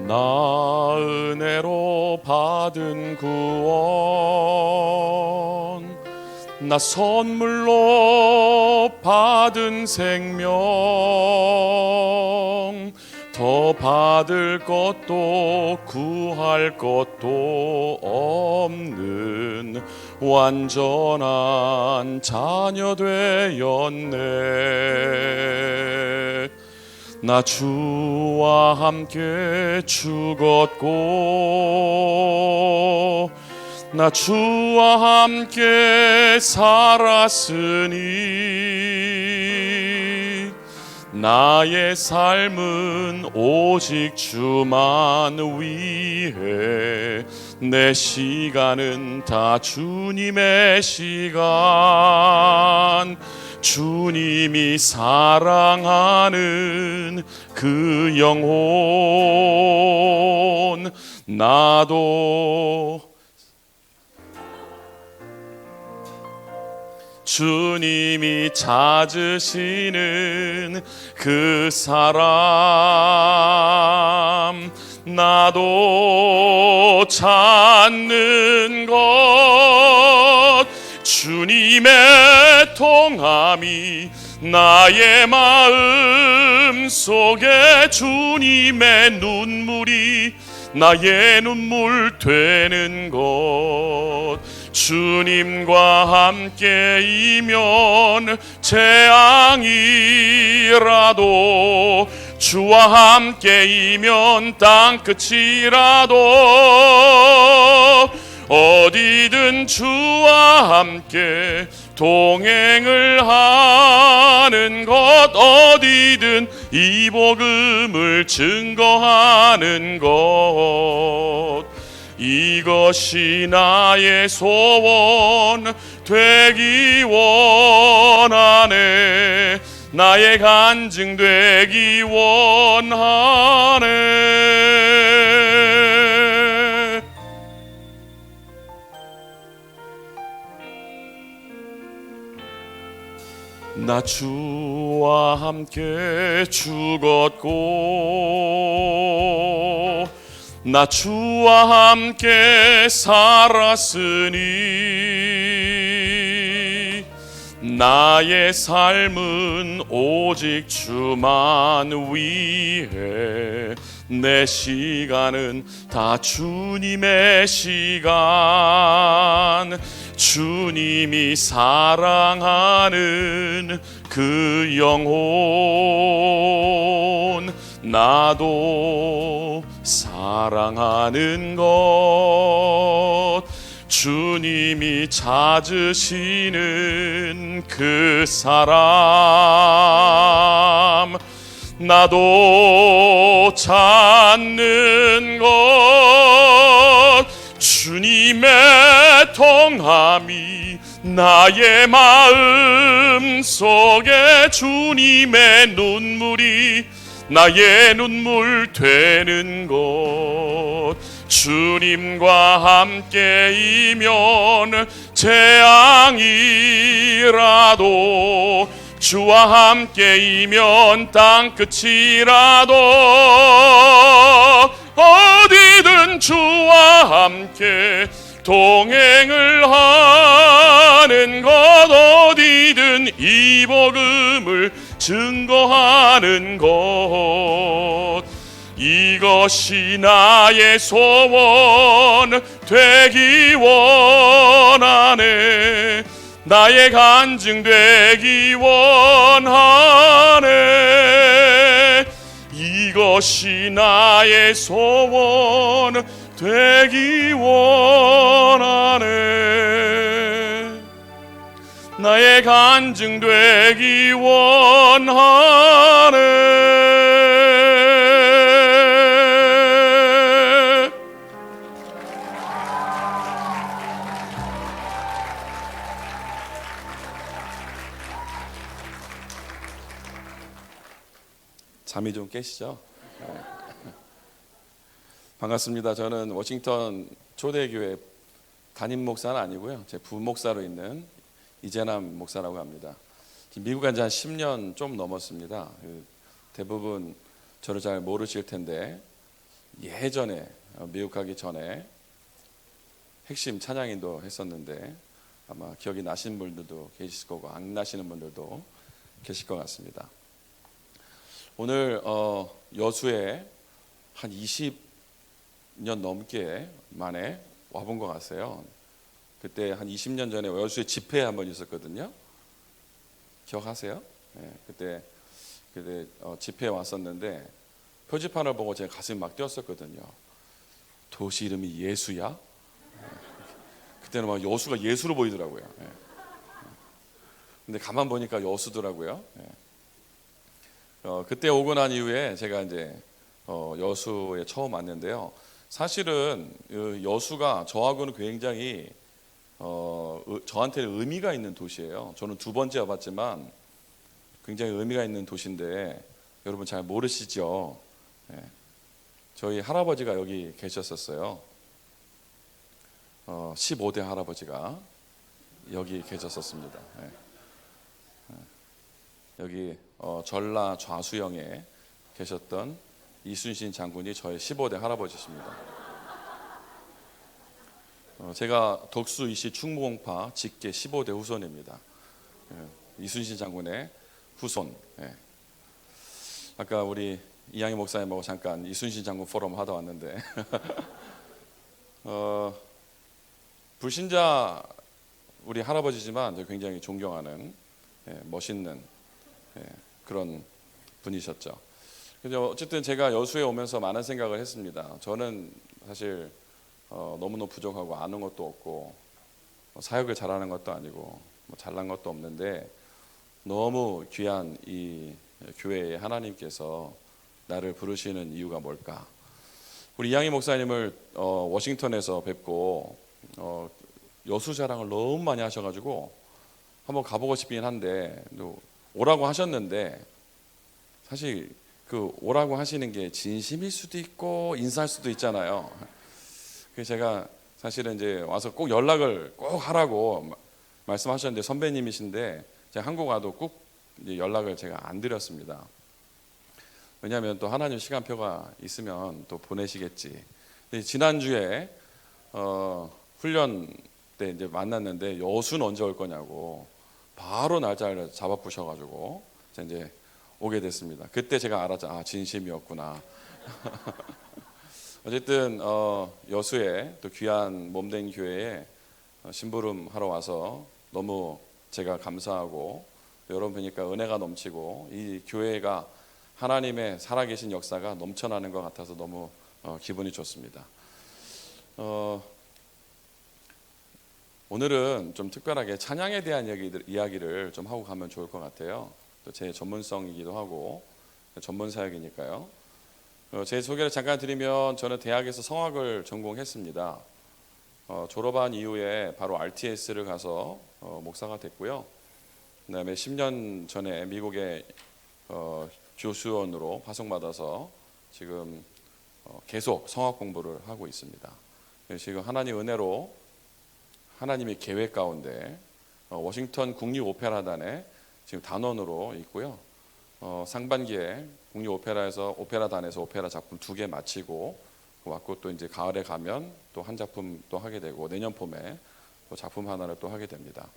나 은혜로 받은 구원, 나 선물로 받은 생명, 더 받을 것도 구할 것도 없는 완전한 자녀 되었네. 나 주와 함께 죽었고 나 주와 함께 살았으니 나의 삶은 오직 주만 위해, 내 시간은 다 주님의 시간, 주님이 사랑하는 그 영혼. 나도 주님이 찾으시는 그 사람, 나도 찾는 것, 주님의 통함이 나의 마음 속에, 주님의 눈물이 나의 눈물 되는 것. 주님과 함께이면 재앙이라도, 주와 함께이면 땅끝이라도, 어디든 주와 함께 동행을 하는 것, 어디든 이 복음을 증거하는 것, 이것이 나의 소원 되기 원하네. 나의 간증 되기 원하네. 나 주와 함께 죽었고 나 주와 함께 살았으니 나의 삶은 오직 주만 위해, 내 시간은 다 주님의 시간, 주님이 사랑하는 그 영혼. 나도 사랑하는 것, 주님이 찾으시는 그 사람, 나도 찾는 것, 주님의 통함이 나의 마음 속에, 주님의 눈물이 나의 눈물 되는 것. 주님과 함께이면 재앙이라도, 주와 함께이면 땅끝이라도, 어디든 주와 함께 동행을 하는 것, 어디든 이 복음을 증거하는 것, 이것이 나의 소원 되기 원하네. 나의 간증 되기 원하네. 이것이 나의 소원 되기 원하네. 나의 간증 되기 원하네. 잠이 좀 깨시죠? 반갑습니다. 저는 워싱턴 초대교회 담임 목사는 아니고요, 제 부목사로 있는 이재남 목사라고 합니다. 미국 간 지 한 10년 좀 넘었습니다. 대부분 저를 잘 모르실 텐데, 예전에 미국 가기 전에 핵심 찬양인도 했었는데 아마 기억이 나시는 분들도 계실 거고 안 나시는 분들도 계실 것 같습니다. 오늘 여수에 한 20년 넘게 만에 와본 것 같아요. 그때 한 20년 전에 여수에 집회 한번 있었거든요. 기억하세요? 네, 그때 집회에 왔었는데 표지판을 보고 제가 가슴이 막 뛰었었거든요. 도시 이름이 예수야? 그때는 막 여수가 예수로 보이더라고요. 네. 근데 가만 보니까 여수더라고요. 네. 그때 오고 난 이후에 제가 이제 여수에 처음 왔는데요. 사실은 여수가 저하고는 굉장히 저한테는 의미가 있는 도시예요. 저는 두 번째 와봤지만 굉장히 의미가 있는 도시인데 여러분 잘 모르시죠? 네. 저희 할아버지가 여기 계셨었어요. 15대 할아버지가 여기 계셨었습니다. 네. 여기 전라 좌수영에 계셨던 이순신 장군이 저의 15대 할아버지십니다. 제가 덕수 이씨 충무공파 직계 15대 후손입니다. 이순신 장군의 후손. 아까 우리 이양희 목사님하고 잠깐 이순신 장군 포럼 하다 왔는데 불신자 우리 할아버지지만 굉장히 존경하는 멋있는 그런 분이셨죠. 그래서 어쨌든 제가 여수에 오면서 많은 생각을 했습니다. 저는 사실 너무너무 부족하고 아는 것도 없고 사역을 잘하는 것도 아니고 잘난 것도 없는데 너무 귀한 이 교회에 하나님께서 나를 부르시는 이유가 뭘까? 우리 이양희 목사님을 워싱턴에서 뵙고 여수 자랑을 너무 많이 하셔가지고 한번 가보고 싶긴 한데 오라고 하셨는데 사실 그 오라고 하시는 게 진심일 수도 있고 인사할 수도 있잖아요. 그래서 제가 사실은 이제 와서 꼭 연락을 꼭 하라고 말씀하셨는데 선배님이신데 제가 한국 와도 꼭 연락을 제가 안 드렸습니다. 왜냐하면 또 하나님 시간표가 있으면 또 보내시겠지. 지난주에 훈련 때 이제 만났는데 여수는 언제 올 거냐고 바로 날짜를 잡아 부셔가지고 이제 오게 됐습니다. 그때 제가 알았죠. 아, 진심이었구나. 어쨌든 여수에 또 귀한 몸된 교회에 심부름 하러 와서 너무 제가 감사하고 여러분 보니까 은혜가 넘치고 이 교회가 하나님의 살아계신 역사가 넘쳐나는 것 같아서 너무 기분이 좋습니다. 오늘은 좀 특별하게 찬양에 대한 이야기를 좀 하고 가면 좋을 것 같아요. 또 제 전문성이기도 하고 전문 사역이니까요. 제 소개를 잠깐 드리면 저는 대학에서 성악을 전공했습니다. 졸업한 이후에 바로 RTS를 가서 목사가 됐고요. 그다음에 10년 전에 미국에 교수원으로 파송받아서 지금 계속 성악 공부를 하고 있습니다. 지금 하나님 은혜로 하나님의 계획 가운데 워싱턴 국립오페라단에 지금 단원으로 있고요. 상반기에 국립오페라에서 오페라단에서 오페라 작품 2개 마치고 왔고 또 이제 가을에 가면 또 한 작품 또 하게 되고 내년 봄에 또 작품 하나를 또 하게 됩니다.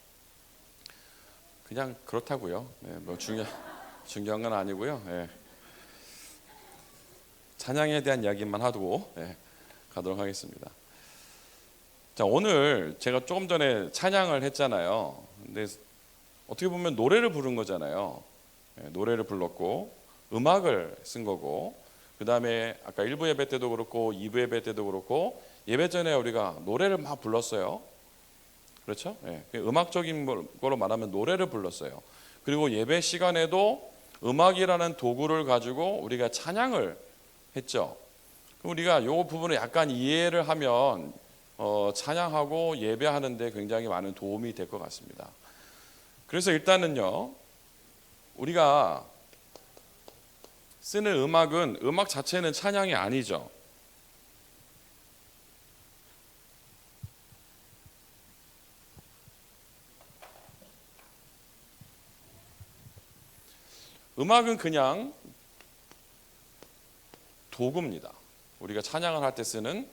그냥 그렇다고요. 뭐 중요한 건 아니고요. 찬양에 대한 이야기만 하고 가도록 하겠습니다. 자, 오늘 제가 조금 전에 찬양을 했잖아요. 근데 어떻게 보면 노래를 부른 거잖아요. 노래를 불렀고 음악을 쓴 거고 그 다음에 아까 1부 예배 때도 그렇고 2부 예배 때도 그렇고 예배 전에 우리가 노래를 막 불렀어요. 그렇죠? 음악적인 거로 말하면 노래를 불렀어요. 그리고 예배 시간에도 음악이라는 도구를 가지고 우리가 찬양을 했죠. 우리가 이 부분을 약간 이해를 하면 찬양하고 예배하는데 굉장히 많은 도움이 될 것 같습니다. 그래서 일단은요, 우리가 쓰는 음악은 음악 자체는 찬양이 아니죠. 음악은 그냥 도구입니다. 우리가 찬양을 할 때 쓰는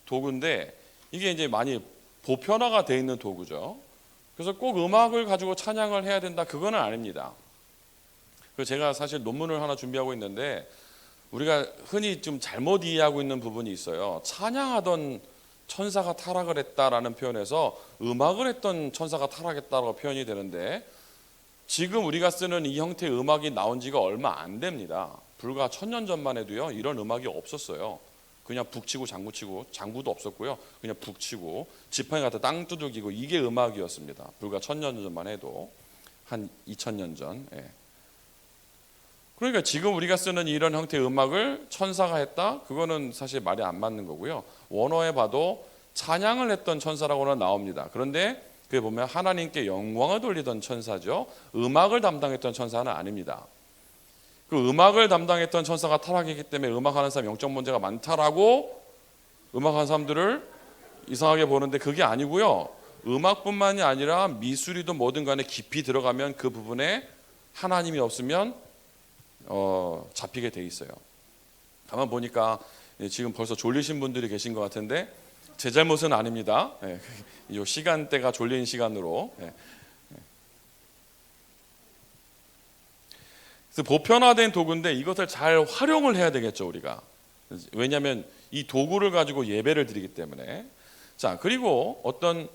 도구인데 이게 이제 많이 보편화가 돼 있는 도구죠. 그래서 꼭 음악을 가지고 찬양을 해야 된다, 그거는 아닙니다. 그래서 제가 사실 논문을 하나 준비하고 있는데 우리가 흔히 좀 잘못 이해하고 있는 부분이 있어요. 찬양하던 천사가 타락을 했다라는 표현에서 음악을 했던 천사가 타락했다라고 표현이 되는데, 지금 우리가 쓰는 이 형태의 음악이 나온 지가 얼마 안 됩니다. 불과 1000년 전만 해도요, 이런 음악이 없었어요. 그냥 북치고 장구치고, 장구도 없었고요, 그냥 북치고 지팡이 갖다 땅 두들기고, 이게 음악이었습니다. 불과 1000년 전만 해도, 한 2000년 전. 그러니까 지금 우리가 쓰는 이런 형태의 음악을 천사가 했다? 그거는 사실 말이 안 맞는 거고요. 원어에 봐도 찬양을 했던 천사라고는 나옵니다. 그런데 그게 보면 하나님께 영광을 돌리던 천사죠. 음악을 담당했던 천사는 아닙니다. 그 음악을 담당했던 천사가 타락했기 때문에 음악하는 사람 영적 문제가 많다라고 음악하는 사람들을 이상하게 보는데, 그게 아니고요. 음악뿐만이 아니라 미술이든 뭐든 간에 깊이 들어가면 그 부분에 하나님이 없으면 잡히게 돼 있어요. 가만 보니까 지금 벌써 졸리신 분들이 계신 것 같은데 제 잘못은 아닙니다. 이 시간대가 졸린 시간으로. 그래서 보편화된 도구인데 이것을 잘 활용을 해야 되겠죠, 우리가. 왜냐하면 이 도구를 가지고 예배를 드리기 때문에. 자, 그리고 어떤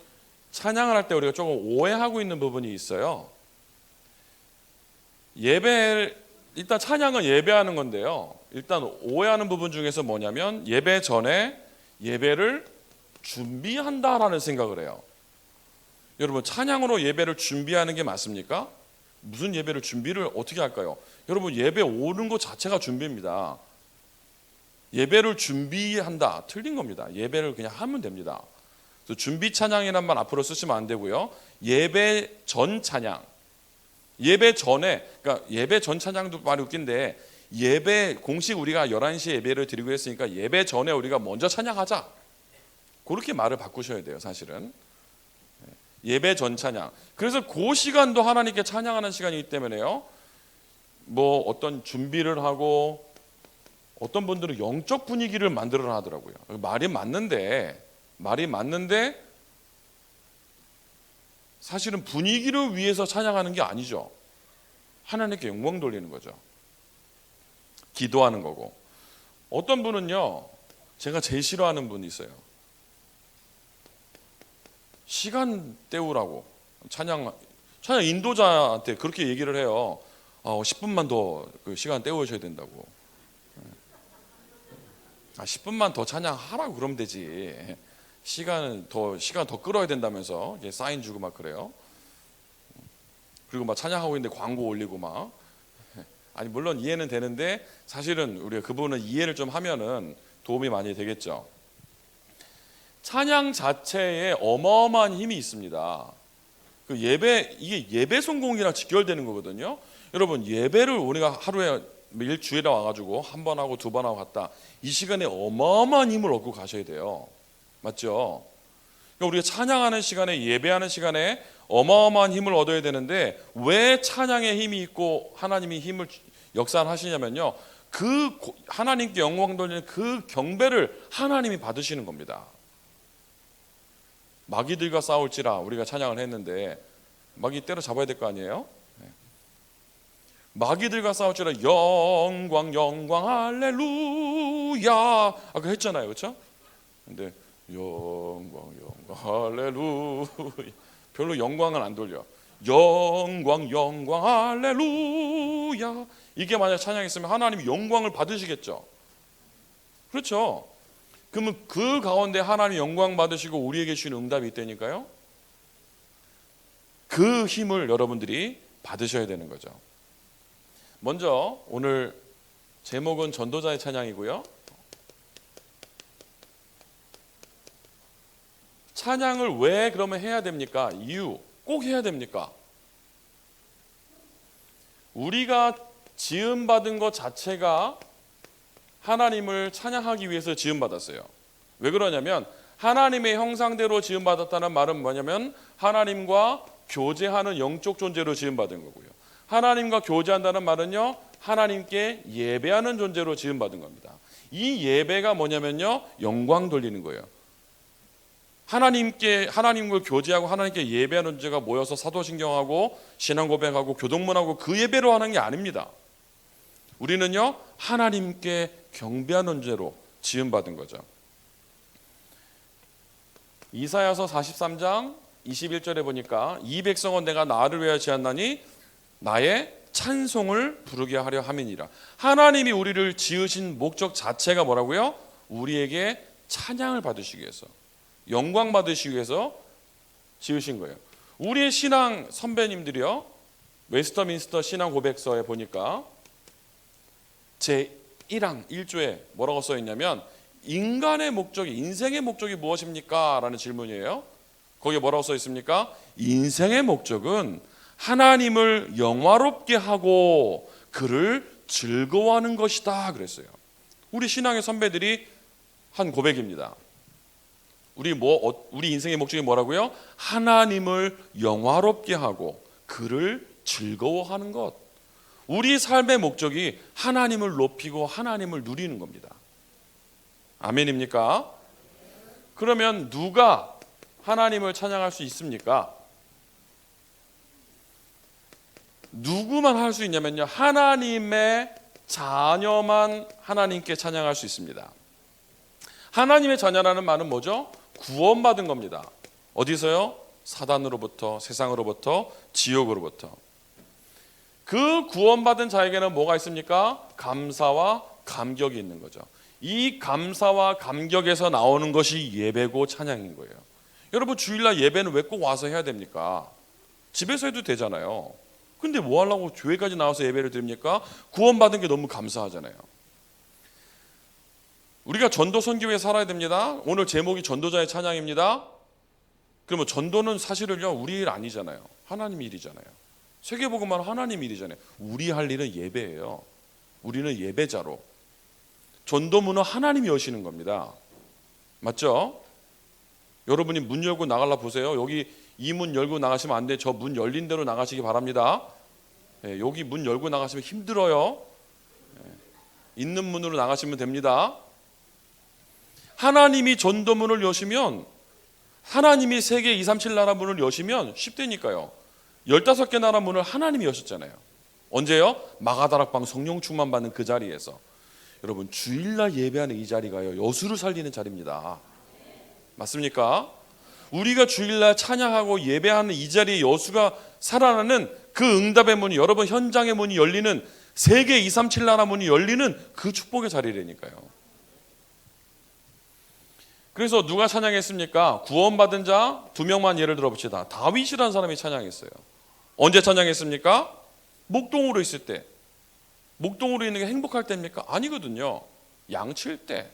찬양을 할 때 우리가 조금 오해하고 있는 부분이 있어요. 일단 찬양은 예배하는 건데요, 일단 오해하는 부분 중에서 뭐냐면 예배 전에 예배를 준비한다라는 생각을 해요. 여러분, 찬양으로 예배를 준비하는 게 맞습니까? 무슨 예배를 준비를 어떻게 할까요? 여러분, 예배 오는 것 자체가 준비입니다. 예배를 준비한다, 틀린 겁니다. 예배를 그냥 하면 됩니다. 그래서 준비 찬양이란 말 앞으로 쓰시면 안 되고요. 예배 전 찬양, 예배 전에, 그러니까 예배 전 찬양도 많이 웃긴데, 예배 공식 우리가 11시에 예배를 드리고 했으니까 예배 전에 우리가 먼저 찬양하자, 그렇게 말을 바꾸셔야 돼요. 사실은 예배 전 찬양. 그래서 그 시간도 하나님께 찬양하는 시간이기 때문에요, 뭐 어떤 준비를 하고, 어떤 분들은 영적 분위기를 만들어 하더라고요. 말이 맞는데 사실은 분위기를 위해서 찬양하는 게 아니죠. 하나님께 영광 돌리는 거죠. 기도하는 거고. 어떤 분은요, 제가 제일 싫어하는 분이 있어요. 시간 때우라고 찬양 인도자한테 그렇게 얘기를 해요. 10분만 더 그 시간 때우셔야 된다고. 10분만 더 찬양하라고 그러면 되지. 시간 더 끌어야 된다면서 사인 주고 막 그래요. 그리고 막 찬양하고 있는데 광고 올리고 막. 아니, 물론 이해는 되는데 사실은 우리가 그분은 이해를 좀 하면은 도움이 많이 되겠죠. 찬양 자체에 어마어마한 힘이 있습니다. 이게 예배 성공이랑 직결되는 거거든요. 여러분, 예배를 우리가 하루에 일주일에 와가지고 한 번 하고 두 번 하고 갔다, 이 시간에 어마어마한 힘을 얻고 가셔야 돼요. 맞죠? 그러니까 우리가 찬양하는 시간에, 예배하는 시간에 어마어마한 힘을 얻어야 되는데, 왜 찬양에 힘이 있고 하나님이 힘을 역사하시냐면요, 그 하나님께 영광 돌리는 그 경배를 하나님이 받으시는 겁니다. 마귀들과 싸울지라 우리가 찬양을 했는데, 마귀 때려잡아야 될 거 아니에요? 마귀들과 싸울지라 영광 영광 할렐루야 아까 했잖아요, 그렇죠? 근데 영광 영광 할렐루야, 별로 영광은 안 돌려. 영광 영광 할렐루야, 이게 만약 찬양했으면 하나님이 영광을 받으시겠죠. 그렇죠? 그러면 그 가운데 하나님 영광 받으시고 우리에게 주신 응답이 있다니까요. 그 힘을 여러분들이 받으셔야 되는 거죠. 먼저 오늘 제목은 전도자의 찬양이고요. 찬양을 왜 그러면 해야 됩니까? 이유, 꼭 해야 됩니까? 우리가 지음받은 것 자체가 하나님을 찬양하기 위해서 지음받았어요. 왜 그러냐면 하나님의 형상대로 지음받았다는 말은 뭐냐면 하나님과 교제하는 영적 존재로 지음받은 거고요. 하나님과 교제한다는 말은요, 하나님께 예배하는 존재로 지음받은 겁니다. 이 예배가 뭐냐면요, 영광 돌리는 거예요. 하나님과 교제하고 하나님께 예배하는 자가 모여서 사도신경하고 신앙 고백하고 교동문하고 그 예배로 하는 게 아닙니다. 우리는요, 하나님께 경배하는 죄로 지음받은 거죠. 이사야서 43장 21절에 보니까 이 백성은 내가 나를 위하여 지었나니 나의 찬송을 부르게 하려 함이니라. 하나님이 우리를 지으신 목적 자체가 뭐라고요? 우리에게 찬양을 받으시기 위해서, 영광 받으시기 위해서 지으신 거예요. 우리의 신앙 선배님들이요, 웨스터민스터 신앙 고백서에 보니까 제1항 1조에 뭐라고 써 있냐면 인간의 목적이, 인생의 목적이 무엇입니까? 라는 질문이에요. 거기에 뭐라고 써 있습니까? 인생의 목적은 하나님을 영화롭게 하고 그를 즐거워하는 것이다 그랬어요. 우리 신앙의 선배들이 한 고백입니다. 우리 인생의 목적이 뭐라고요? 하나님을 영화롭게 하고 그를 즐거워하는 것. 우리 삶의 목적이 하나님을 높이고 하나님을 누리는 겁니다. 아멘입니까? 그러면 누가 하나님을 찬양할 수 있습니까? 누구만 할 수 있냐면요, 하나님의 자녀만 하나님께 찬양할 수 있습니다. 하나님의 자녀라는 말은 뭐죠? 구원받은 겁니다. 어디서요? 사단으로부터, 세상으로부터, 지옥으로부터. 그 구원받은 자에게는 뭐가 있습니까? 감사와 감격이 있는 거죠. 이 감사와 감격에서 나오는 것이 예배고 찬양인 거예요. 여러분, 주일날 예배는 왜 꼭 와서 해야 됩니까? 집에서 해도 되잖아요. 근데 뭐 하려고 교회까지 나와서 예배를 드립니까? 구원받은 게 너무 감사하잖아요. 우리가 전도 선교에 살아야 됩니다. 오늘 제목이 전도자의 찬양입니다. 그러면 전도는 사실은요, 우리 일 아니잖아요. 하나님 일이잖아요. 세계복음만 하나님 일이잖아요. 우리 할 일은 예배예요. 우리는 예배자로. 전도문은 하나님이 여시는 겁니다. 맞죠? 여러분이 문 열고 나가려 보세요. 여기 이 문 열고 나가시면 안 돼. 저 문 열린 대로 나가시기 바랍니다. 여기 문 열고 나가시면 힘들어요. 있는 문으로 나가시면 됩니다. 하나님이 전도문을 여시면, 하나님이 세계 237 나라 문을 여시면 쉽다니까요. 15개 나라 문을 하나님이 여셨잖아요. 언제요? 마가다락방 성령 충만 받는 그 자리에서. 여러분, 주일날 예배하는 이 자리가요, 여수를 살리는 자리입니다. 맞습니까? 우리가 주일날 찬양하고 예배하는 이 자리에 여수가 살아나는 그 응답의 문이, 여러분 현장의 문이 열리는, 세계 237 나라 문이 열리는 그 축복의 자리라니까요. 그래서 누가 찬양했습니까? 구원받은 자 2명만 예를 들어봅시다. 다윗이라는 사람이 찬양했어요. 언제 찬양했습니까? 목동으로 있을 때. 목동으로 있는 게 행복할 때입니까? 아니거든요. 양 칠 때,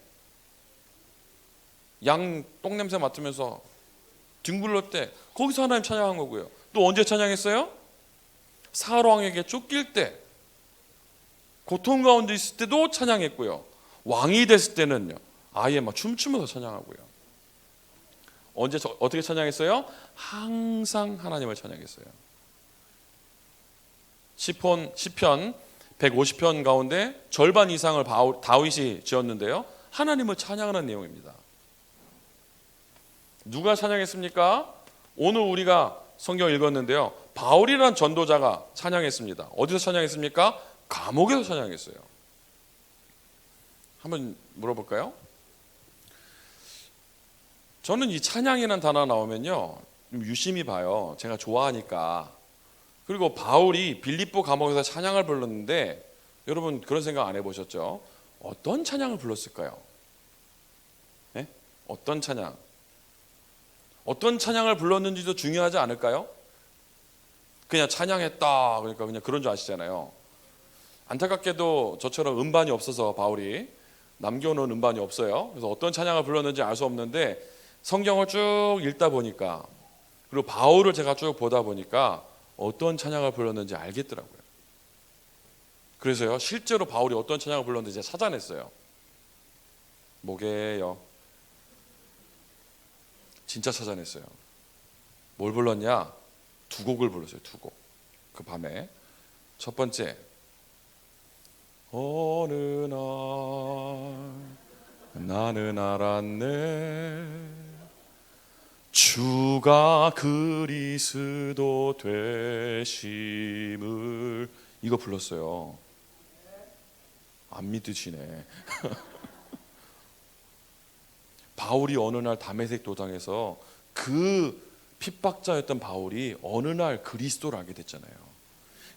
양 똥냄새 맡으면서 뒹굴릴 때, 거기서 하나님 찬양한 거고요. 또 언제 찬양했어요? 사울왕에게 쫓길 때, 고통 가운데 있을 때도 찬양했고요. 왕이 됐을 때는요, 아예 막 춤추면서 찬양하고요. 언제 어떻게 찬양했어요? 항상 하나님을 찬양했어요. 시편 150편 가운데 절반 이상을 다윗이 지었는데요, 하나님을 찬양하는 내용입니다. 누가 찬양했습니까? 오늘 우리가 성경 읽었는데요, 바울이라는 전도자가 찬양했습니다. 어디서 찬양했습니까? 감옥에서 찬양했어요. 한번 물어볼까요? 저는 이 찬양이라는 단어 나오면요, 좀 유심히 봐요. 제가 좋아하니까. 그리고 바울이 빌립보 감옥에서 찬양을 불렀는데, 여러분 그런 생각 안 해보셨죠? 어떤 찬양을 불렀을까요? 네? 어떤 찬양? 어떤 찬양을 불렀는지도 중요하지 않을까요? 그냥 찬양했다 그러니까 그냥 그런 줄 아시잖아요. 안타깝게도 저처럼 음반이 없어서 바울이 남겨놓은 음반이 없어요. 그래서 어떤 찬양을 불렀는지 알 수 없는데, 성경을 쭉 읽다 보니까, 그리고 바울을 제가 쭉 보다 보니까 어떤 찬양을 불렀는지 알겠더라고요. 그래서요, 실제로 바울이 어떤 찬양을 불렀는지 제가 찾아냈어요. 뭐게요? 진짜 찾아냈어요. 뭘 불렀냐? 2곡을 불렀어요. 2곡. 그 밤에. 첫 번째, 어느 날 나는 알았네 주가 그리스도 되심을. 이거 불렀어요. 안 믿으시네. 바울이 어느 날 다메섹 도당에서 그 핍박자였던 바울이 어느 날 그리스도를 알게 됐잖아요.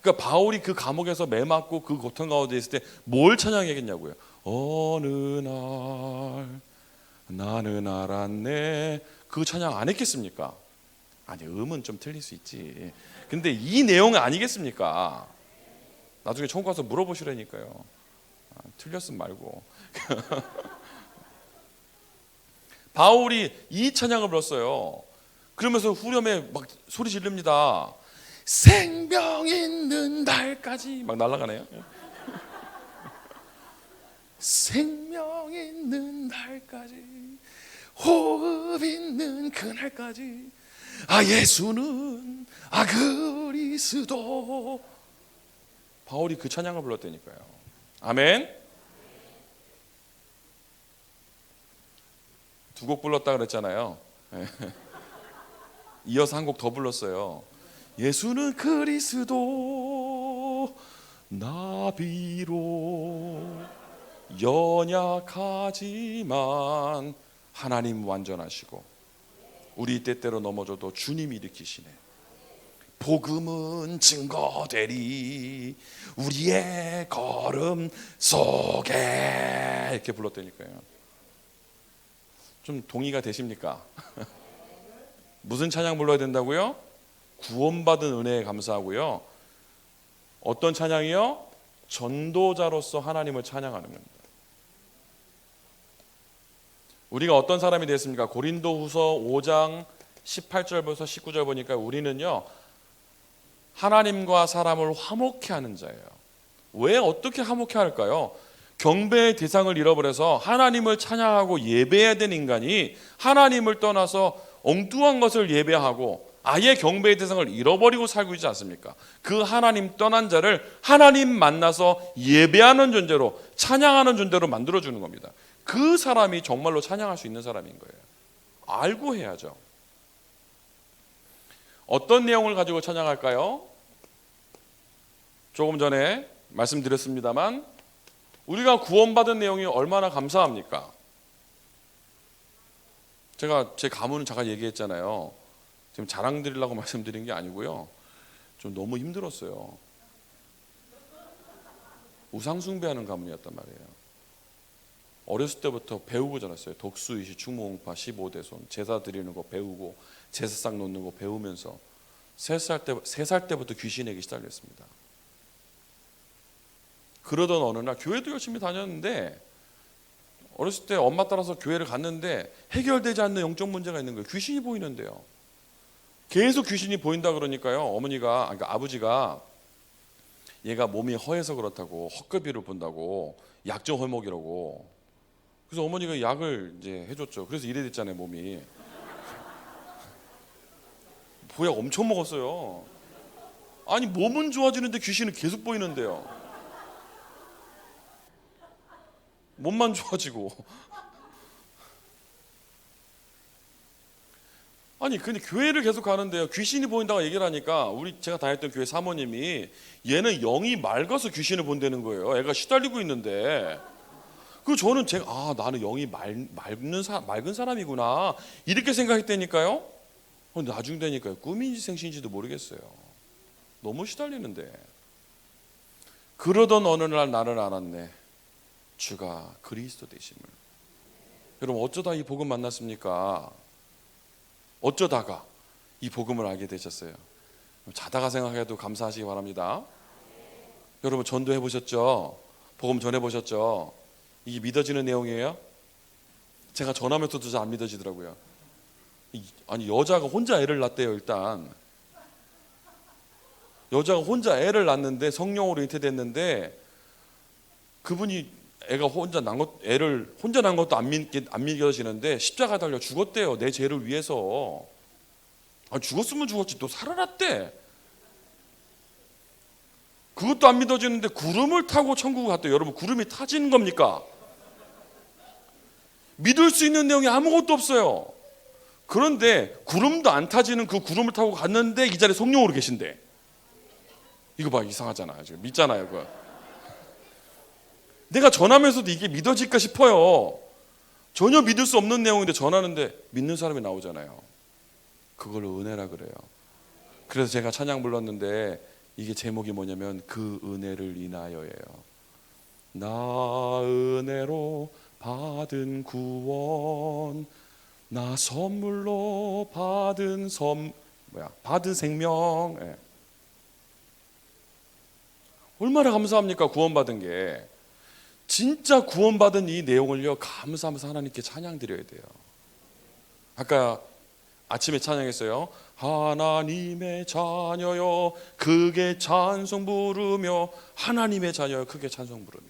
그러니까 바울이 그 감옥에서 매 맞고 그 고통 가운데 있을 때 뭘 찬양하겠냐고요. 어느 날 나는 알았네. 그 찬양 안 했겠습니까? 아니, 음은 좀 틀릴 수 있지. 근데 이 내용은 아니겠습니까? 나중에 천국 가서 물어보시라니까요. 틀렸음 말고. 바울이 이 찬양을 불렀어요. 그러면서 후렴에 막 소리 지릅니다. 생명 있는 날까지 막 날아가네요. 생명 있는 날까지, 호흡 있는 그날까지, 아 예수는 아 그리스도. 바울이 그 찬양을 불렀다니까요. 아멘. 두 곡 불렀다 그랬잖아요. 이어서 한 곡 더 불렀어요. 예수는 그리스도 나비로 연약하지만 하나님 완전하시고 우리 때때로 넘어져도 주님이 일으키시네. 복음은 증거되리 우리의 걸음 속에. 이렇게 불렀다니까요. 좀 동의가 되십니까? 무슨 찬양 불러야 된다고요? 구원받은 은혜에 감사하고요. 어떤 찬양이요? 전도자로서 하나님을 찬양하는 겁니다. 우리가 어떤 사람이 됐습니까? 고린도후서 5장 18절부터 19절 보니까 우리는요 하나님과 사람을 화목케 하는 자예요. 왜 어떻게 화목케 할까요? 경배의 대상을 잃어버려서 하나님을 찬양하고 예배해야 되는 인간이 하나님을 떠나서 엉뚱한 것을 예배하고 아예 경배의 대상을 잃어버리고 살고 있지 않습니까? 그 하나님 떠난 자를 하나님 만나서 예배하는 존재로, 찬양하는 존재로 만들어주는 겁니다. 그 사람이 정말로 찬양할 수 있는 사람인 거예요. 알고 해야죠. 어떤 내용을 가지고 찬양할까요? 조금 전에 말씀드렸습니다만 우리가 구원받은 내용이 얼마나 감사합니까? 제가 제 가문은 잠깐 얘기했잖아요. 지금 자랑 드리려고 말씀드린 게 아니고요. 좀 너무 힘들었어요. 우상숭배하는 가문이었단 말이에요. 어렸을 때부터 배우고 자랐어요. 독수이시, 충무홍파, 15대손, 제사 드리는 거 배우고 제사상 놓는 거 배우면서 3살 때부터 귀신에게 시달렸습니다. 그러던 어느 날 교회도 열심히 다녔는데 어렸을 때 엄마 따라서 교회를 갔는데 해결되지 않는 영적 문제가 있는 거예요. 귀신이 보이는데요. 계속 귀신이 보인다 그러니까요. 어머니가, 그러니까 아버지가 얘가 몸이 허해서 그렇다고 헛개비를 본다고 약정 헐목이라고. 그래서 어머니가 약을 이제 해줬죠. 그래서 이래 됐잖아요, 몸이. 보약 엄청 먹었어요. 아니 몸은 좋아지는데 귀신은 계속 보이는데요. 몸만 좋아지고. 아니 근데 교회를 계속 가는데요. 귀신이 보인다고 얘기를 하니까 제가 다녔던 교회 사모님이 얘는 영이 맑아서 귀신을 본다는 거예요. 애가 시달리고 있는데. 그 저는 나는 영이 맑은 사람이구나 이렇게 생각했다니까요. 나중 되니까요. 꿈인지 생신인지도 모르겠어요. 너무 시달리는데. 그러던 어느 날 나를 알았네. 주가 그리스도 되심을. 여러분 어쩌다 이 복음 만났습니까? 어쩌다가 이 복음을 알게 되셨어요. 자다가 생각해도 감사하시기 바랍니다. 여러분 전도해 보셨죠? 복음 전해 보셨죠? 이게 믿어지는 내용이에요? 제가 전하면서도 잘 안 믿어지더라고요. 아니 여자가 혼자 애를 낳대요. 일단 여자가 혼자 애를 낳는데 성령으로 잉태됐는데 그분이 애가 애를 혼자 낳은 것도 안 믿겨지는데 십자가 달려 죽었대요. 내 죄를 위해서. 죽었으면 죽었지 또 살아났대. 그것도 안 믿어지는데 구름을 타고 천국을 갔대요. 여러분 구름이 타지는 겁니까? 믿을 수 있는 내용이 아무것도 없어요. 그런데 구름도 안 타지는 그 구름을 타고 갔는데 이 자리에 성령으로 계신대. 이거 봐, 이상하잖아요. 지금 믿잖아요. 그거. 내가 전하면서도 이게 믿어질까 싶어요. 전혀 믿을 수 없는 내용인데 전하는데 믿는 사람이 나오잖아요. 그걸 은혜라 그래요. 그래서 제가 찬양 불렀는데 이게 제목이 뭐냐면 그 은혜를 인하여예요. 나 은혜로 받은 구원, 나 선물로 받은 받은 생명. 예. 얼마나 감사합니까? 구원받은 게. 진짜 구원받은 이 내용을요, 감사하면서 하나님께 찬양 드려야 돼요. 아까 아침에 찬양했어요. 하나님의 자녀여 크게 찬송 부르며, 하나님의 자녀여 크게 찬송 부르며.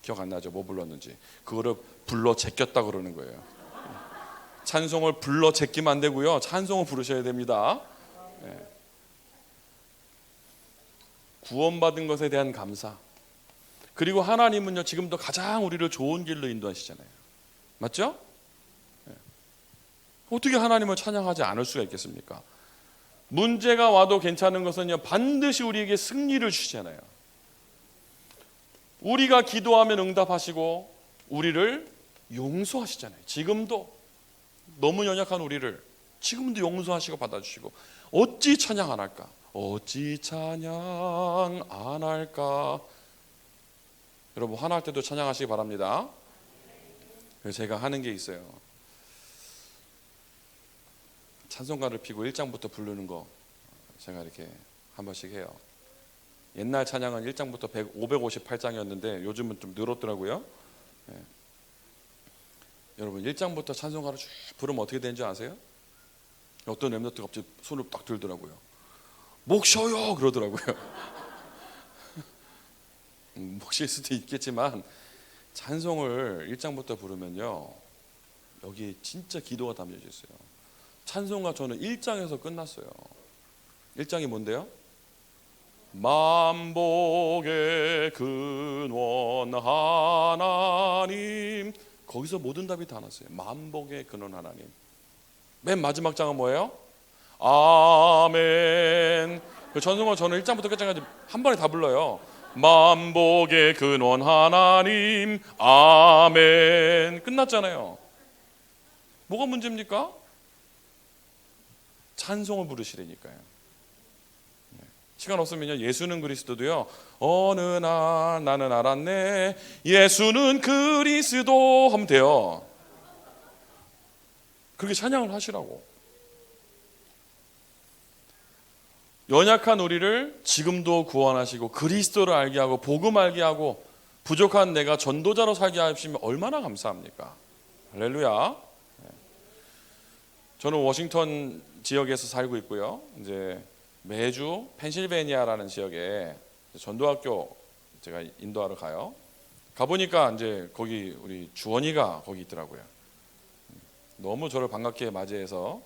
기억 안 나죠? 뭐 불렀는지. 그거를 불러 제꼈다 그러는 거예요. 찬송을 불러 제끼면 안 되고요, 찬송을 부르셔야 됩니다. 네. 구원받은 것에 대한 감사. 그리고 하나님은요, 지금도 가장 우리를 좋은 길로 인도하시잖아요. 맞죠? 네. 어떻게 하나님을 찬양하지 않을 수가 있겠습니까? 문제가 와도 괜찮은 것은요, 반드시 우리에게 승리를 주시잖아요. 우리가 기도하면 응답하시고 우리를 용서하시잖아요. 지금도 너무 연약한 우리를 지금도 용서하시고 받아주시고, 어찌 찬양 안 할까? 어찌 찬양 안 할까? 여러분, 화날 때도 찬양하시기 바랍니다. 그래서 제가 하는 게 있어요. 찬송가를 피고 1장부터 부르는 거 제가 이렇게 한 번씩 해요. 옛날 찬양은 1장부터 558장이었는데 요즘은 좀 늘었더라고요. 네. 여러분, 1장부터 찬송가를 쭉 부르면 어떻게 되는지 아세요? 어떤 랩너트가 갑자기 손을 딱 들더라고요. 목 쉬어요 그러더라고요. 목 쉴 수도 있겠지만 찬송을 1장부터 부르면요, 여기 진짜 기도가 담겨져 있어요. 찬송가 저는 1장에서 끝났어요. 1장이 뭔데요? 만복의 근원 하나님. 거기서 모든 답이 다 났어요. 만복의 근원 하나님. 맨 마지막 장은 뭐예요? 아멘. 그 찬송가 저는 1장부터 끝장까지 한 번에 다 불러요. 만복의 근원 하나님 아멘. 끝났잖아요. 뭐가 문제입니까? 찬송을 부르시라니까요. 시간 없으면요, 예수는 그리스도도요, 어느 날 나는 알았네 예수는 그리스도 하면 돼요. 그렇게 찬양을 하시라고. 연약한 우리를 지금도 구원하시고 그리스도를 알게 하고 복음 알게 하고 부족한 내가 전도자로 살게 하시면 얼마나 감사합니까? 할렐루야. 저는 워싱턴 지역에서 살고 있고요. 이제 매주 펜실베니아라는 지역에 전도학교 제가 인도하러 가요. 가보니까 이제 거기 우리 주원이가 거기 있더라고요. 너무 저를 반갑게 맞이해서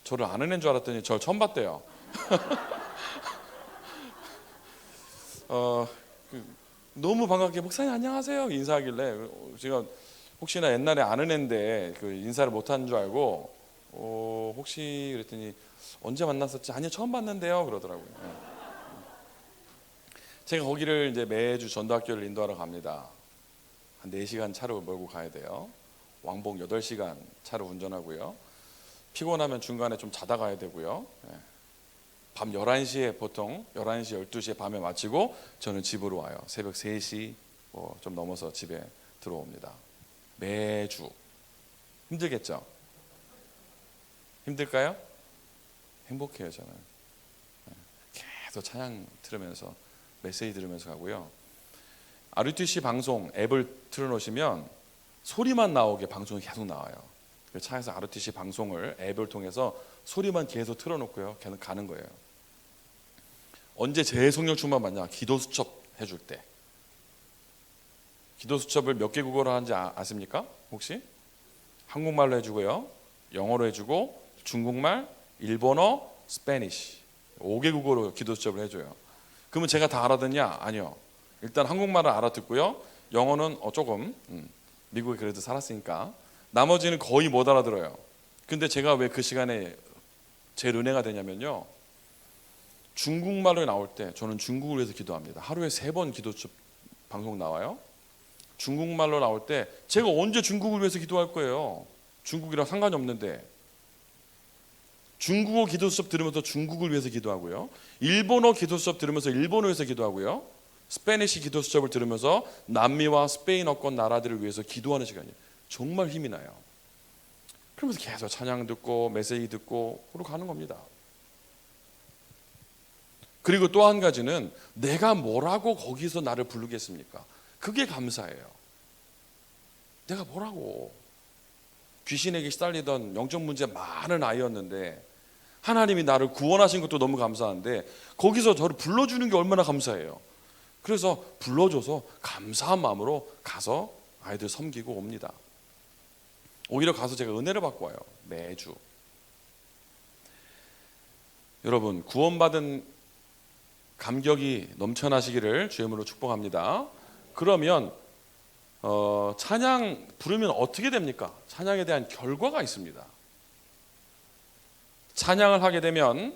저를 아는 애인 줄 알았더니 저를 처음 봤대요. 너무 반갑게 목사님 안녕하세요 인사하길래 제가 혹시나 옛날에 아는 애인데 그 인사를 못한 줄 알고 혹시 그랬더니 언제 만났었지? 아니요 처음 봤는데요 그러더라고요. 제가 거기를 이제 매주 전도학교를 인도하러 갑니다. 한 4시간 차로 몰고 가야 돼요. 왕복 8시간 차로 운전하고요. 피곤하면 중간에 좀 자다 가야 되고요. 밤 11시에 보통 11시 12시에 밤에 마치고 저는 집으로 와요. 새벽 3시 좀 넘어서 집에 들어옵니다. 매주. 힘들겠죠? 힘들까요? 행복해요 저는. 계속 찬양 들으면서 메시지 들으면서 가고요. RUTC 방송 앱을 틀어놓으시면 소리만 나오게 방송이 계속 나와요. 차에서 RUTC 방송을 앱을 통해서 소리만 계속 틀어놓고요. 계속 가는 거예요. 언제 제일 성령 충만 받냐? 기도 수첩 해줄 때. 기도 수첩을 몇 개 국어로 하는지 아십니까? 혹시? 한국말로 해주고요, 영어로 해주고, 중국말, 일본어, 스페니쉬 5개 국어로 기도 수첩을 해줘요. 그러면 제가 다 알아듣냐? 아니요. 일단 한국말을 알아듣고요, 영어는 조금, 미국에 그래도 살았으니까. 나머지는 거의 못 알아들어요. 근데 제가 왜 그 시간에 제일 은혜가 되냐면요, 중국말로 나올 때 저는 중국을 위해서 기도합니다. 하루에 3번 기도첩 방송 나와요. 중국말로 나올 때 제가 언제 중국을 위해서 기도할 거예요? 중국이랑 상관이 없는데. 중국어 기도 수업 들으면서 중국을 위해서 기도하고요, 일본어 기도 수업 들으면서 일본을 위해서 기도하고요, 스페니시 기도 수업을 들으면서 남미와 스페인어권 나라들을 위해서 기도하는 시간이에요. 정말 힘이 나요. 그러면서 계속 찬양 듣고 메시지 듣고 그러고 가는 겁니다. 그리고 또 한 가지는 내가 뭐라고 거기서 나를 부르겠습니까? 그게 감사해요. 내가 뭐라고, 귀신에게 시달리던 영적 문제 많은 아이였는데 하나님이 나를 구원하신 것도 너무 감사한데 거기서 저를 불러주는 게 얼마나 감사해요. 그래서 불러줘서 감사한 마음으로 가서 아이들 섬기고 옵니다. 오히려 가서 제가 은혜를 받고 와요, 매주. 여러분, 구원받은 감격이 넘쳐나시기를 주의 이름으로 축복합니다. 그러면 찬양 부르면 어떻게 됩니까? 찬양에 대한 결과가 있습니다. 찬양을 하게 되면,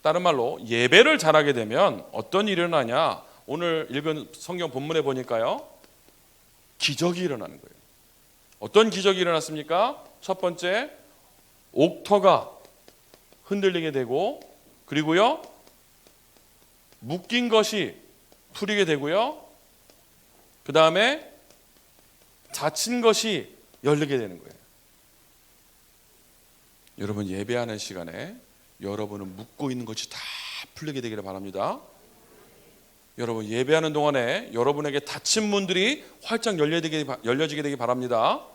다른 말로 예배를 잘하게 되면 어떤 일이 일어나냐? 오늘 읽은 성경 본문에 보니까요, 기적이 일어나는 거예요. 어떤 기적이 일어났습니까? 첫 번째, 옥터가 흔들리게 되고, 그리고요, 묶인 것이 풀리게 되고요, 그 다음에 닫힌 것이 열리게 되는 거예요. 여러분, 예배하는 시간에 여러분은 묶고 있는 것이 다 풀리게 되기를 바랍니다. 여러분, 예배하는 동안에 여러분에게 닫힌 문들이 활짝 열려지게 되기 바랍니다.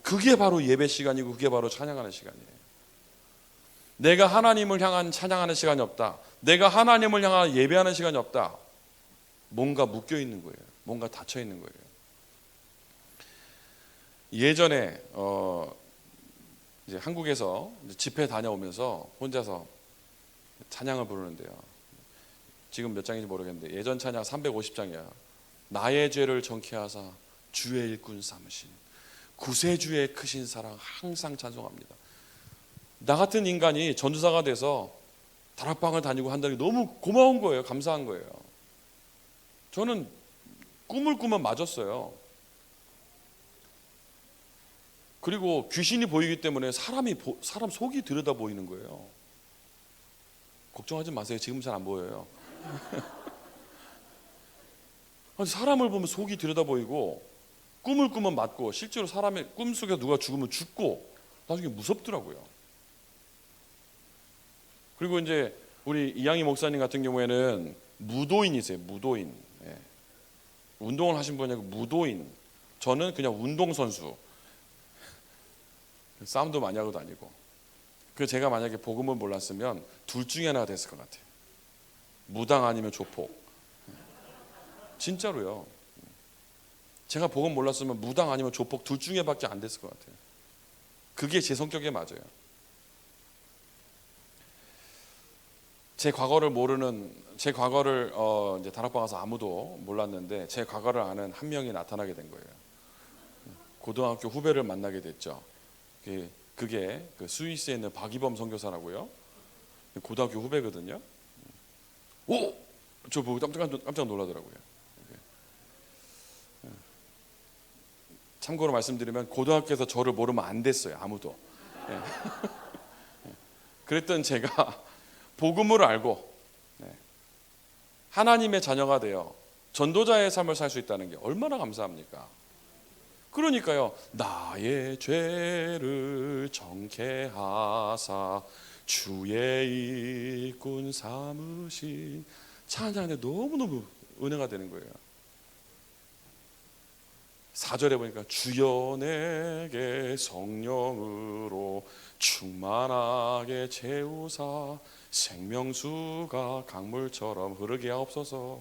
그게 바로 예배 시간이고 그게 바로 찬양하는 시간이에요. 내가 하나님을 향한 찬양하는 시간이 없다, 내가 하나님을 향한 예배하는 시간이 없다, 뭔가 묶여 있는 거예요. 뭔가 닫혀 있는 거예요. 예전에 이제 한국에서 집회 다녀오면서 혼자서 찬양을 부르는데요, 지금 몇 장인지 모르겠는데 예전 찬양 350장이야. 나의 죄를 정케하사 주의 일꾼 삼으신 구세주의 크신 사랑 항상 찬송합니다. 나 같은 인간이 전도사가 돼서 다락방을 다니고 한다는 게 너무 고마운 거예요. 감사한 거예요. 저는 꿈을 꾸면 맞았어요. 그리고 귀신이 보이기 때문에 사람 속이 들여다 보이는 거예요. 걱정하지 마세요. 지금 잘 안 보여요. 사람을 보면 속이 들여다 보이고, 꿈을 꾸면 맞고, 실제로 사람의 꿈속에 누가 죽으면 죽고, 나중에 무섭더라고요. 그리고 이제 우리 이양희 목사님 같은 경우에는 무도인이세요. 무도인. 예. 운동을 하신 분이 아니고 무도인. 저는 그냥 운동선수. 싸움도 많이 하고 다니고. 그 제가 만약에 복음을 몰랐으면 둘 중에 하나가 됐을 것 같아요. 무당 아니면 조폭. 진짜로요. 제가 복음 몰랐으면 무당 아니면 조폭 둘 중에밖에 안 됐을 것 같아요. 그게 제 성격에 맞아요. 제 과거를 이제 다락방 가서 아무도 몰랐는데 제 과거를 아는 한 명이 나타나게 된 거예요. 고등학교 후배를 만나게 됐죠. 그게 그 스위스에 있는 박이범 선교사라고요. 고등학교 후배거든요. 오! 저 보고 깜짝 놀라더라고요. 참고로 말씀드리면 고등학교에서 저를 모르면 안 됐어요. 아무도. 그랬던 제가 복음을 알고 하나님의 자녀가 되어 전도자의 삶을 살 수 있다는 게 얼마나 감사합니까? 그러니까요, 나의 죄를 정케하사 주의 일꾼 삼으신 찬양에 너무너무 은혜가 되는 거예요. 4절에 보니까 주여 내게 성령으로 충만하게 채우사 생명수가 강물처럼 흐르게 하옵소서.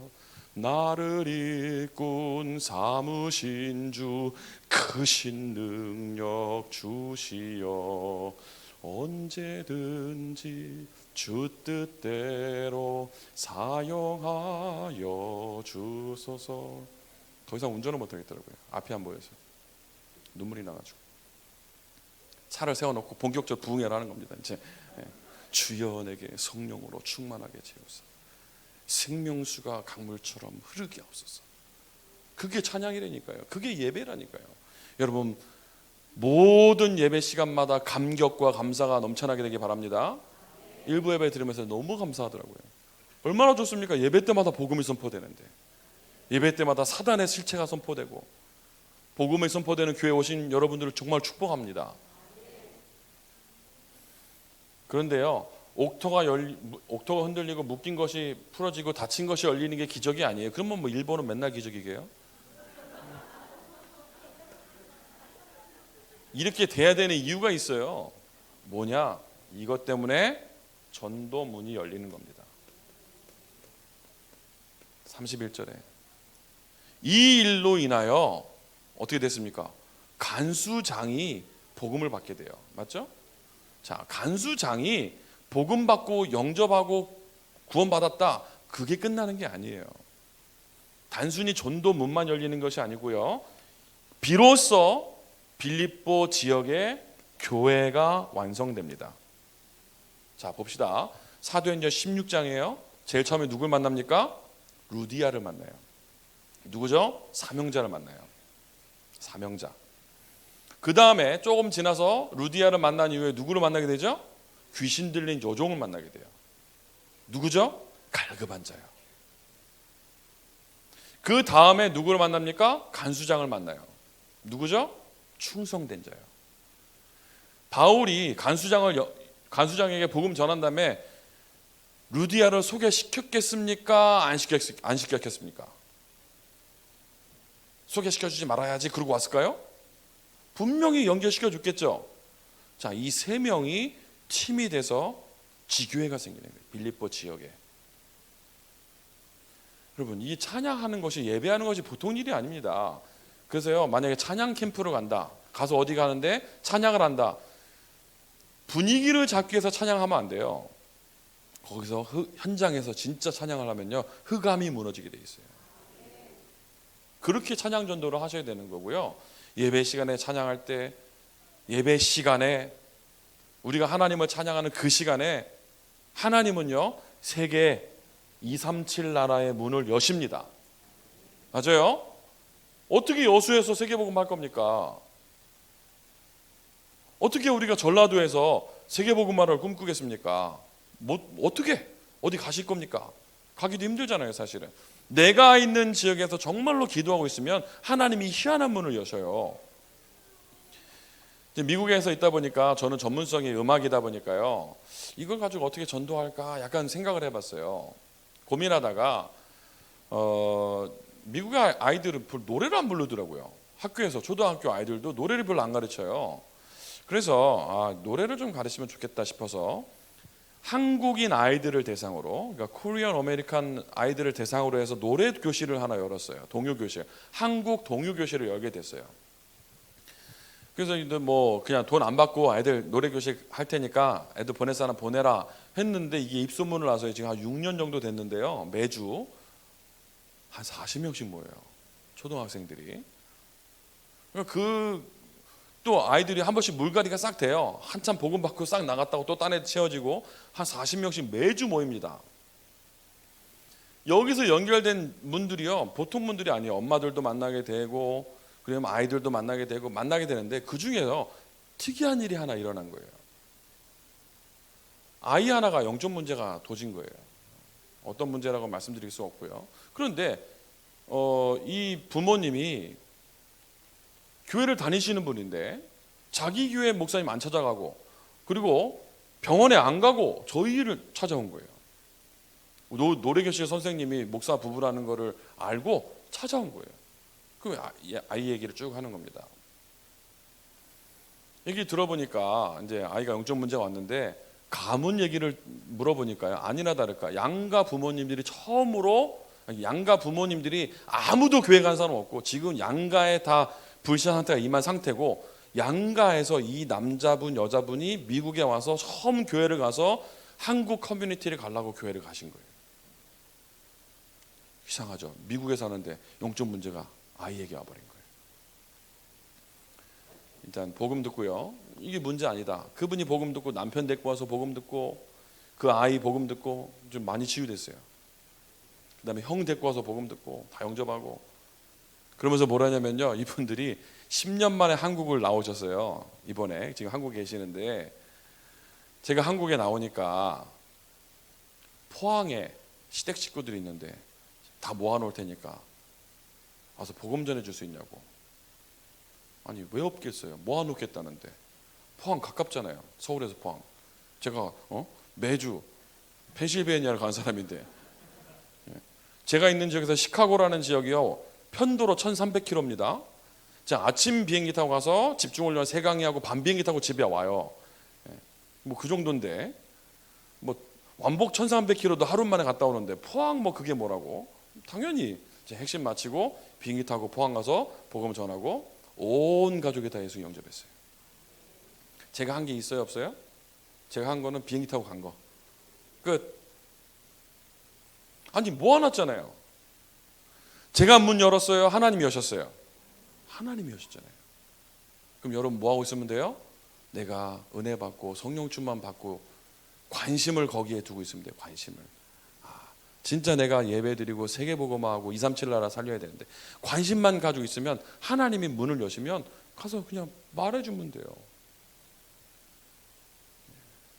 나를 일꾼 삼으신 주 크신 능력 주시어 언제든지 주 뜻대로 사용하여 주소서. 더 이상 운전을 못하겠더라고요. 앞이 안 보여서. 눈물이 나가지고 차를 세워놓고 본격적으로 부흥회를 하는 겁니다. 이제 주여 내게 성령으로 충만하게 채우사 생명수가 강물처럼 흐르게 하옵소서. 그게 찬양이라니까요. 그게 예배라니까요. 여러분 모든 예배 시간마다 감격과 감사가 넘쳐나게 되기 바랍니다. 일부 예배 들으면서 너무 감사하더라고요. 얼마나 좋습니까? 예배 때마다 복음이 선포되는데, 예배 때마다 사단의 실체가 선포되고 복음이 선포되는 교회에 오신 여러분들을 정말 축복합니다. 그런데요, 옥토가 흔들리고 묶인 것이 풀어지고 닫힌 것이 열리는 게 기적이 아니에요. 그러면 뭐 일본은 맨날 기적이게요? 이렇게 돼야 되는 이유가 있어요. 뭐냐? 이것 때문에 전도 문이 열리는 겁니다. 31절에 이 일로 인하여 어떻게 됐습니까? 간수장이 복음을 받게 돼요. 맞죠? 자, 간수장이 복음 받고 영접하고 구원받았다. 그게 끝나는 게 아니에요. 단순히 전도 문만 열리는 것이 아니고요. 비로소 빌립보 지역의 교회가 완성됩니다. 자, 봅시다. 사도행전 16장이에요. 제일 처음에 누굴 만납니까? 루디아를 만나요. 누구죠? 사명자를 만나요. 사명자. 그 다음에 조금 지나서 루디아를 만난 이후에 누구를 만나게 되죠? 귀신 들린 여종을 만나게 돼요. 누구죠? 갈급한 자요. 그 다음에 누구를 만납니까? 간수장을 만나요. 누구죠? 충성된 자요. 바울이 간수장에게 복음 전한 다음에 루디아를 소개시켰겠습니까? 안 시켰겠습니까? 소개시켜주지 말아야지 그러고 왔을까요? 분명히 연결시켜 줬겠죠. 자, 이 세 명이 팀이 돼서 지교회가 생기는 거예요. 빌립보 지역에. 여러분, 이 찬양하는 것이, 예배하는 것이 보통 일이 아닙니다. 그래서요, 만약에 찬양 캠프를 간다, 가서 어디 가는데 찬양을 한다, 분위기를 잡기 위해서 찬양하면 안 돼요. 거기서 현장에서 진짜 찬양을 하면요, 흑암이 무너지게 돼 있어요. 그렇게 찬양 전도를 하셔야 되는 거고요. 예배 시간에 찬양할 때, 예배 시간에 우리가 하나님을 찬양하는 그 시간에 하나님은요, 세계 237 나라의 문을 여십니다. 맞아요? 어떻게 여수에서 세계복음 할 겁니까? 어떻게 우리가 전라도에서 세계복음화를 꿈꾸겠습니까? 어떻게 어디 가실 겁니까? 가기도 힘들잖아요. 사실은 내가 있는 지역에서 정말로 기도하고 있으면 하나님이 희한한 문을 여셔요. 미국에서 있다 보니까 저는 전문성이 음악이다 보니까요, 이걸 가지고 어떻게 전도할까 약간 생각을 해봤어요. 고민하다가 미국의 아이들은 노래를 안 부르더라고요. 학교에서 초등학교 아이들도 노래를 별로 안 가르쳐요. 그래서 노래를 좀 가르치면 좋겠다 싶어서 한국인 아이들을 대상으로, 그러니까 코리안 아메리칸 아이들을 대상으로 해서 노래 교실을 하나 열었어요. 동요 교실, 한국 동요 교실을 열게 됐어요. 그래서 뭐 그냥 돈 안 받고 아이들 노래 교실 할 테니까 애들 보낼 사람 보내라 했는데, 이게 입소문을 나서 지금 한 6년 정도 됐는데요, 매주 한 40명씩 모여요, 초등학생들이. 또 아이들이 한 번씩 물갈이가 싹 돼요. 한참 복음 받고 싹 나갔다고 또 딴 애 채워지고 한 40명씩 매주 모입니다. 여기서 연결된 분들이요, 보통 분들이 아니에요. 엄마들도 만나게 되고, 그러면 아이들도 만나게 되는데, 그 중에서 특이한 일이 하나 일어난 거예요. 아이 하나가 영적 문제가 도진 거예요. 어떤 문제라고 말씀드릴 수 없고요. 그런데 이 부모님이 교회를 다니시는 분인데 자기 교회 목사님 안 찾아가고, 그리고 병원에 안 가고 저희를 찾아온 거예요. 노래교실 선생님이 목사 부부라는 거를 알고 찾아온 거예요. 그 아이 얘기를 쭉 하는 겁니다. 얘기 들어보니까 이제 아이가 영적 문제가 왔는데, 가문 얘기를 물어보니까요, 아니나 다를까 양가 부모님들이 아무도 교회 간 사람 없고, 지금 양가에 다 불신 상태가 임한 상태고, 양가에서 이 남자분 여자분이 미국에 와서 처음 교회를 가서 한국 커뮤니티를 가려고 교회를 가신 거예요. 이상하죠. 미국에 사는데 영적 문제가 아이에게 와버린 거예요. 일단 복음 듣고요. 이게 문제 아니다. 그분이 복음 듣고 남편 데리고 와서 복음 듣고 그 아이 복음 듣고 좀 많이 치유됐어요. 그다음에 형 데리고 와서 복음 듣고 다 영접하고 그러면서 뭐라냐면요. 이분들이 10년 만에 한국을 나오셨어요. 이번에 지금 한국에 계시는데 제가 한국에 나오니까 포항에 시댁 식구들이 있는데 다 모아놓을 테니까 와서 복음 전해줄 수 있냐고. 아니 왜 없겠어요. 모아놓겠다는데. 포항 가깝잖아요. 서울에서 포항. 제가 매주 펜실베니아를 간 사람인데 제가 있는 지역에서 시카고라는 지역이요 편도로 1300km입니다. 자, 아침 비행기 타고 가서 집중훈련 3강의 하고 밤 비행기 타고 집에 와요. 뭐 그 정도인데 뭐 왕복 1300km도 하루 만에 갔다 오는데 포항 뭐 그게 뭐라고. 당연히 이제 핵심 마치고 비행기 타고 포항 가서 복음 전하고 온 가족이 다 예수 영접했어요. 제가 한 게 있어요 없어요? 제가 한 거는 비행기 타고 간 거 끝. 아니 모아놨잖아요. 제가 문 열었어요? 하나님이 여셨어요? 하나님이 여셨잖아요. 그럼 여러분 뭐하고 있으면 돼요? 내가 은혜 받고 성령 충만 받고 관심을 거기에 두고 있으면 돼요. 관심을. 진짜 내가 예배 드리고 세계복음화하고 237 나라 살려야 되는데 관심만 가지고 있으면 하나님이 문을 여시면 가서 그냥 말해주면 돼요.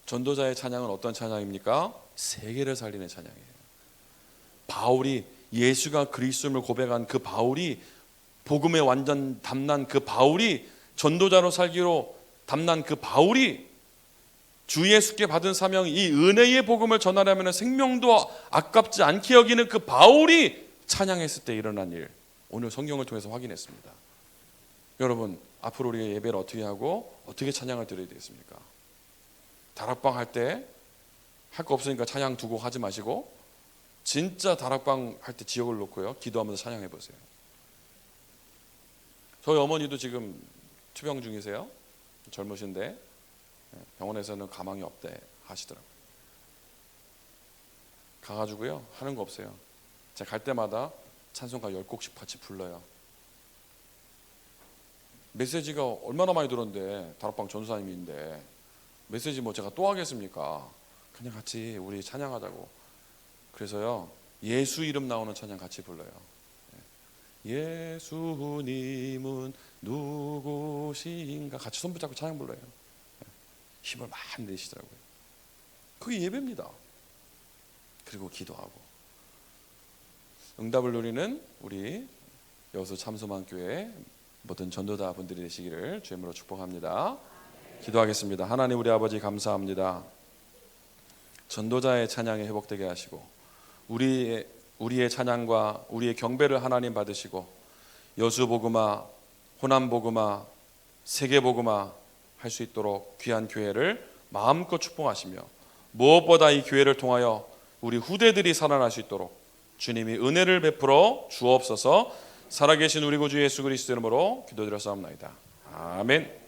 전도자의 찬양은 어떤 찬양입니까? 세계를 살리는 찬양이에요. 바울이 예수가 그리스도임을 고백한 그 바울이 복음에 완전 담난 그 바울이 전도자로 살기로 담난 그 바울이 주 예수께 받은 사명 이 은혜의 복음을 전하려면 생명도 아깝지 않게 여기는 그 바울이 찬양했을 때 일어난 일 오늘 성경을 통해서 확인했습니다. 여러분 앞으로 우리가 예배를 어떻게 하고 어떻게 찬양을 드려야 되겠습니까? 다락방 할 때 할 거 없으니까 찬양 두고 하지 마시고 진짜 다락방 할 때 지역을 놓고요 기도하면서 찬양해 보세요. 저희 어머니도 지금 투병 중이세요. 젊으신데 병원에서는 가망이 없대 하시더라고요. 가가지고요 하는 거 없어요. 제가 갈 때마다 찬송가 10곡씩 같이 불러요. 메시지가 얼마나 많이 들었는데 다락방 전도사님인데 메시지 뭐 제가 또 하겠습니까? 그냥 같이 우리 찬양하자고. 그래서요 예수 이름 나오는 찬양 같이 불러요. 예수님은 누구신가 같이 손 붙잡고 찬양 불러요. 힘을 많이 내시더라고요. 그게 예배입니다. 그리고 기도하고 응답을 누리는 우리 여수 참소만교회 모든 전도자 분들이 되시기를 주님으로 축복합니다. 기도하겠습니다. 하나님 우리 아버지 감사합니다. 전도자의 찬양이 회복되게 하시고 우리의 찬양과 우리의 경배를 하나님 받으시고 여수복음화, 호남복음화, 세계복음화 할 수 있도록 귀한 교회를 마음껏 축복하시며 무엇보다 이 교회를 통하여 우리 후대들이 살아날 수 있도록 주님이 은혜를 베풀어 주옵소서. 살아계신 우리 구주 예수 그리스도 이름으로 기도드렸사옵나이다. 아멘.